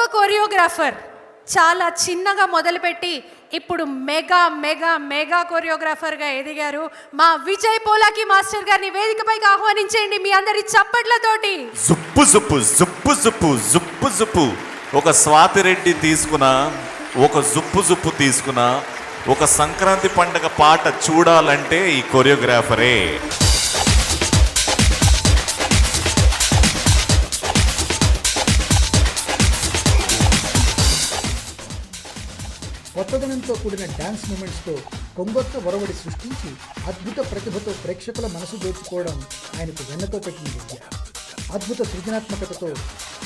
ఒక కొరియోగ్రాఫర్ చాలా చిన్నగా మొదలుపెట్టి ఇప్పుడు మెగా మెగా మెగా కొరియోగ్రాఫర్గా ఎదిగారు. మా విజయ్ పోలాకి మాస్టర్ గారిని వేదికపైకి ఆహ్వానించేయండి మీ అందరి చప్పట్లతోటి. జుప్పు జుప్పు జుప్పు జుప్పు జుప్పు జుప్పు. ఒక స్వాతిరెడ్డి తీసుకున్న, ఒక జుప్పు జుప్పు తీసుకున్న, ఒక సంక్రాంతి పండుగ పాట చూడాలంటే ఈ కొరియోగ్రాఫరే. కొత్తదనంతో కూడిన డ్యాన్స్ మూమెంట్స్తో కొంగొత్త ఒరవడి సృష్టించి అద్భుత ప్రతిభతో ప్రేక్షకుల మనసు దోచుకోవడం ఆయనకు వెన్నతో పెట్టిన విద్య. అద్భుత సృజనాత్మకతతో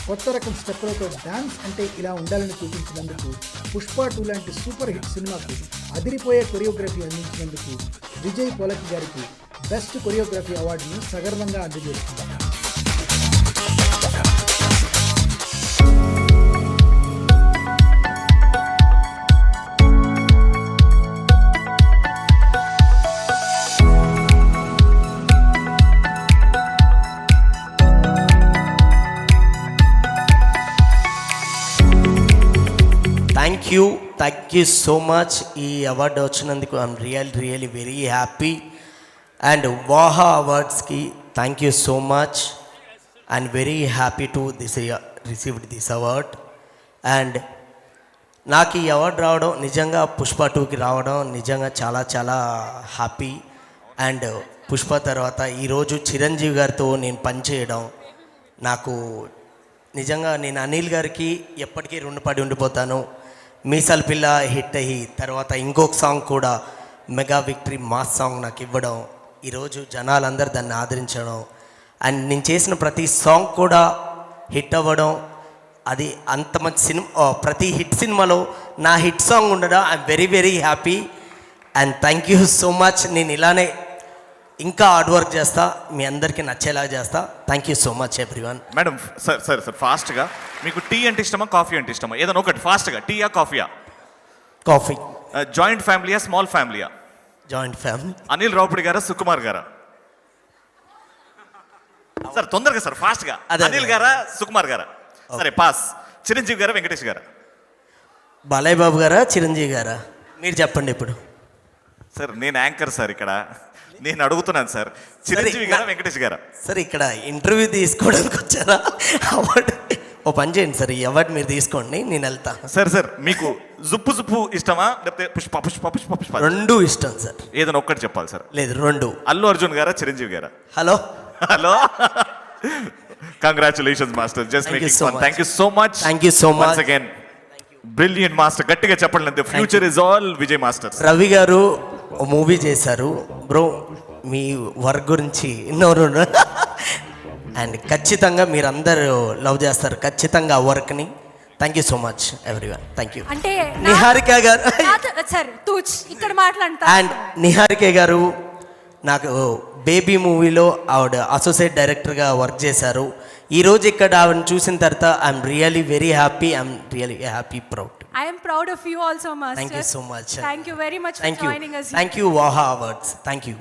కొత్త రకం స్టెప్పులతో డ్యాన్స్ అంటే ఇలా ఉండాలని చూపించినందుకు పుష్ప 2 లాంటి సూపర్ హిట్ సినిమాకు అదిరిపోయే కొరియోగ్రఫీ అందించినందుకు విజయ్ పోలకి గారికి బెస్ట్ కొరియోగ్రఫీ అవార్డును సగర్వంగా అందజేస్తున్నారు. Thank you so much. ఈ అవార్డు వచ్చినందుకు I'm really very happy. And వాహా అవార్డ్స్కి thank you so much and very happy to received this award. And నాకు ఈ అవార్డు రావడం, నిజంగా పుష్ప 2కి రావడం నిజంగా చాలా చాలా హ్యాపీ. అండ్ పుష్ప తర్వాత ఈరోజు చిరంజీవి గారితో నేను పనిచేయడం నాకు నిజంగా, నేను అనిల్ గారికి ఎప్పటికీ రుణపడి ఉండిపోతాను. మీసాల పిల్ల హిట్ అయ్యి తర్వాత ఇంకొక సాంగ్ కూడా మెగా విక్టరీ మాస్ సాంగ్ నాకు ఇవ్వడం, ఈరోజు జనాలందరూ దాన్ని ఆదరించడం, అండ్ నేను చేసిన ప్రతి సాంగ్ కూడా హిట్ అవ్వడం, అది అంత మంచి సినిమా, ప్రతి హిట్ సినిమాలో నా హిట్ సాంగ్ ఉండడం I'm very happy. And thank you so much. నేను ఇలానే ఇంకా హార్డ్ వర్క్ చేస్తా, మీ అందరికీ నచ్చేలా చేస్తా. Thank you so much everyone. Madam sir ఫాస్ట్గా, మీకు టీ అంటే ఇష్టమా కాఫీ అంటే ఇష్టమా? ఏదైనా ఒకటి ఫాస్ట్గా, టీయా కాఫీయా? కాఫీ. జాయింట్ ఫ్యామిలీయా స్మాల్ ఫ్యామిలీయా? Joint family. అనిల్ రావుపూడి గారా సుకుమార్ గారా? సార్ తొందరగా సార్ ఫాస్ట్గా. అనిల్ గారా సుకుమార్ గారా? సరే పాస్. చిరంజీవి గారా వెంకటేష్ గారా? బాలయ్య బాబు గారా చిరంజీవి గారా? మీరు చెప్పండి ఇప్పుడు. సార్ నేను యాంకర్ సార్, ఇక్కడ నేను అడుగుతున్నాను సార్. చిరంజీవి గారా వెంకటేష్ గారా? సార్ ఇక్కడ ఇంటర్వ్యూ తీసుకోవడానికి వచ్చారా? అవార్డు ఓ పని చేయండి సార్, ఈ అవార్డు మీరు తీసుకోండి, నేను వెళ్తా. సార్ మీకు జుప్పు జుప్పు ఇష్టమా లేకపోతే పుష్ప పుష్ప పుష్ప పుష్ప? రెండు ఇష్టం సార్. ఏదైనా ఒక్కటి చెప్పాలి సార్. లేదు రెండు. అల్లు అర్జున్ గారా చిరంజీవి గారా? Hello congratulations master, just making fun. Thank you so much. Thank you so much once again. Brilliant master, గట్టిగా చెప్పండి. The future is all Vijay masters. Ravi గారు మూవీ చేశారు బ్రో, మీ వర్క్ గురించి నోరు అండ్ ఖచ్చితంగా మీరు అందరూ లవ్ చేస్తారు ఖచ్చితంగా ఆ వర్క్ని. Thank you so much everyone. Thank you. అంటే నిహారిక గారు సార్ ఇక్కడ మాట్లాడతా. అండ్ నిహారిక గారు నాకు బేబీ మూవీలో ఆవిడ అసోసియేట్ డైరెక్టర్గా వర్క్ చేశారు. ఈరోజు ఇక్కడ ఆవిడని చూసిన తర్వాత I'm really very happy. I'm really happy, proud. I am proud of you also, Master. Thank you so much. Thank you very much for joining us. Thank you, Waha Awards. Thank you.